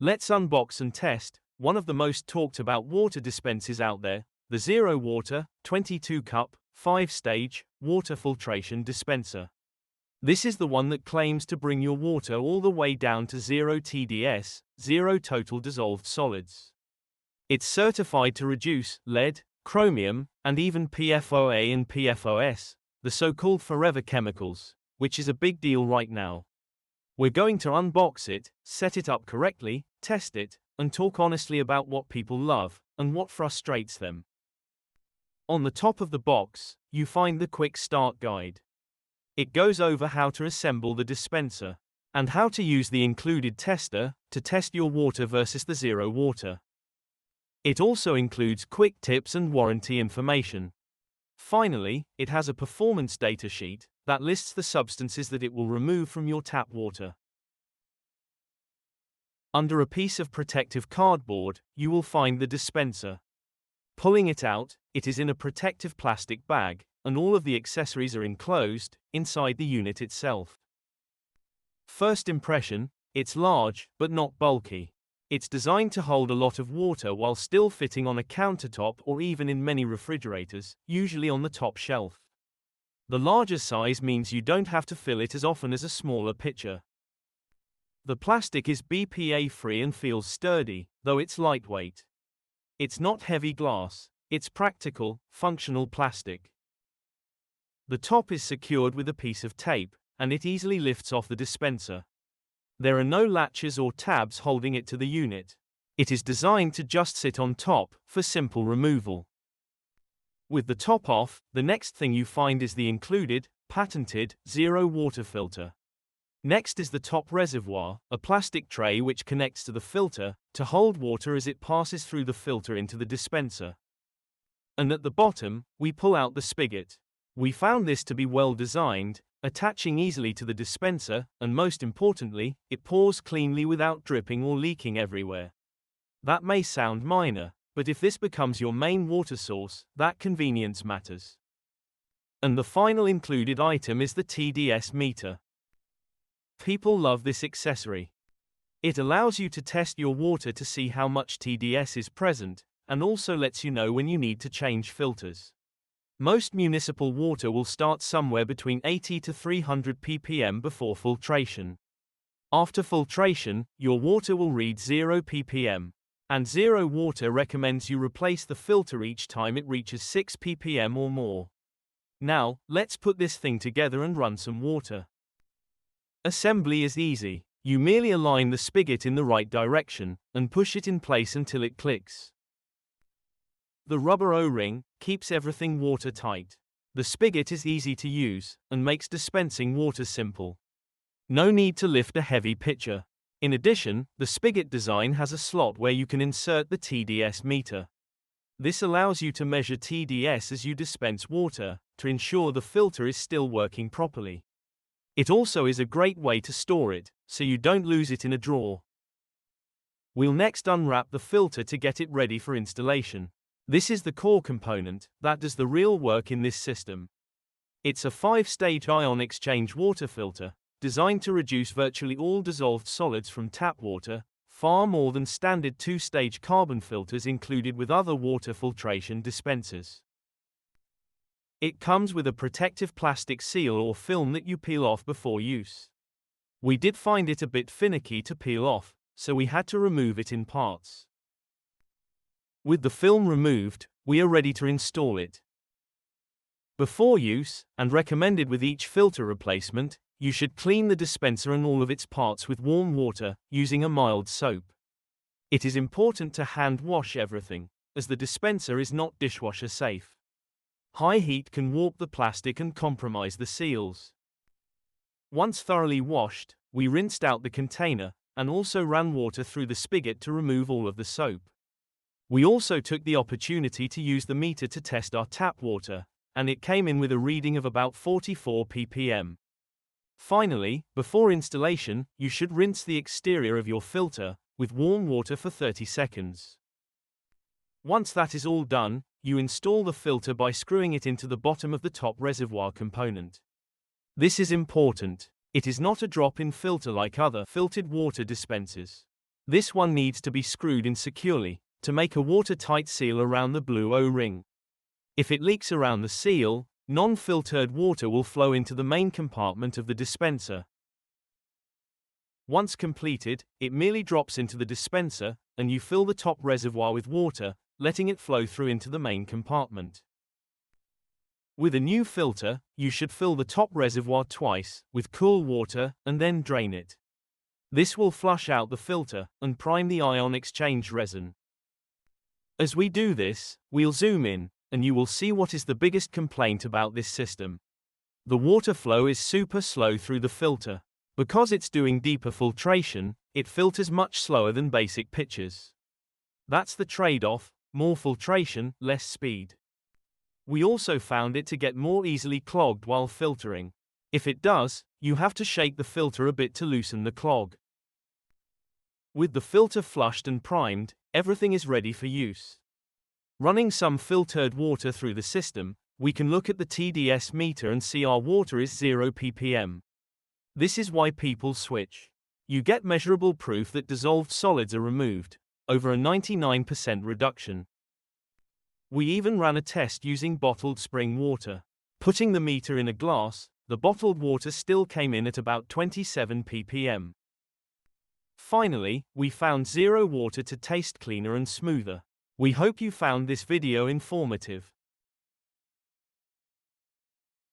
Let's unbox and test one of the most talked about water dispensers out there, the ZeroWater 22 cup, 5-stage water filtration dispenser. This is the one that claims to bring your water all the way down to 0 TDS, zero total dissolved solids. It's certified to reduce lead, chromium, and even PFOA and PFAS, the so-called forever chemicals, which is a big deal right now. We're going to unbox it, set it up correctly, test it, and talk honestly about what people love and what frustrates them. On the top of the box, you find the quick start guide. It goes over how to assemble the dispenser and how to use the included tester to test your water versus the ZeroWater. It also includes quick tips and warranty information. Finally, it has a performance data sheet that lists the substances that it will remove from your tap water. Under a piece of protective cardboard, you will find the dispenser. Pulling it out, it is in a protective plastic bag, and all of the accessories are enclosed inside the unit itself. First impression, it's large, but not bulky. It's designed to hold a lot of water while still fitting on a countertop or even in many refrigerators, usually on the top shelf. The larger size means you don't have to fill it as often as a smaller pitcher. The plastic is BPA-free and feels sturdy, though it's lightweight. It's not heavy glass, it's practical, functional plastic. The top is secured with a piece of tape, and it easily lifts off the dispenser. There are no latches or tabs holding it to the unit. It is designed to just sit on top, for simple removal. With the top off, the next thing you find is the included, patented, ZeroWater filter. Next is the top reservoir, a plastic tray which connects to the filter, to hold water as it passes through the filter into the dispenser. And at the bottom, we pull out the spigot. We found this to be well designed, attaching easily to the dispenser, and most importantly, it pours cleanly without dripping or leaking everywhere. That may sound minor, but if this becomes your main water source, that convenience matters. And the final included item is the TDS meter. People love this accessory. It allows you to test your water to see how much TDS is present, and also lets you know when you need to change filters. Most municipal water will start somewhere between 80 to 300 ppm before filtration. After filtration, your water will read 0 ppm. And ZeroWater recommends you replace the filter each time it reaches 6 ppm or more. Now, let's put this thing together and run some water. Assembly is easy. You merely align the spigot in the right direction, and push it in place until it clicks. The rubber O-ring keeps everything watertight. The spigot is easy to use, and makes dispensing water simple. No need to lift a heavy pitcher. In addition, the spigot design has a slot where you can insert the TDS meter. This allows you to measure TDS as you dispense water, to ensure the filter is still working properly. It also is a great way to store it, so you don't lose it in a drawer. We'll next unwrap the filter to get it ready for installation. This is the core component that does the real work in this system. It's a 5-stage ion exchange water filter, designed to reduce virtually all dissolved solids from tap water, far more than standard 2-stage carbon filters included with other water filtration dispensers. It comes with a protective plastic seal or film that you peel off before use. We did find it a bit finicky to peel off, so we had to remove it in parts. With the film removed, we are ready to install it. Before use, and recommended with each filter replacement, you should clean the dispenser and all of its parts with warm water, using a mild soap. It is important to hand wash everything, as the dispenser is not dishwasher safe. High heat can warp the plastic and compromise the seals. Once thoroughly washed, we rinsed out the container, and also ran water through the spigot to remove all of the soap. We also took the opportunity to use the meter to test our tap water, and it came in with a reading of about 44 ppm. Finally, before installation, you should rinse the exterior of your filter with warm water for 30 seconds. Once that is all done, you install the filter by screwing it into the bottom of the top reservoir component. This is important. It is not a drop-in filter like other filtered water dispensers. This one needs to be screwed in securely to make a watertight seal around the blue O-ring. If it leaks around the seal, non-filtered water will flow into the main compartment of the dispenser. Once completed, it merely drops into the dispenser, and you fill the top reservoir with water, letting it flow through into the main compartment. With a new filter, you should fill the top reservoir twice with cool water and then drain it. This will flush out the filter and prime the ion exchange resin. As we do this, we'll zoom in, and you will see what is the biggest complaint about this system. The water flow is super slow through the filter. Because it's doing deeper filtration, it filters much slower than basic pitchers. That's the trade-off: more filtration, less speed. We also found it to get more easily clogged while filtering. If it does, you have to shake the filter a bit to loosen the clog. With the filter flushed and primed, everything is ready for use. Running some filtered water through the system, we can look at the TDS meter and see our water is 0 ppm. This is why people switch. You get measurable proof that dissolved solids are removed, over a 99% reduction. We even ran a test using bottled spring water. Putting the meter in a glass, the bottled water still came in at about 27 ppm. Finally, we found ZeroWater to taste cleaner and smoother. We hope you found this video informative.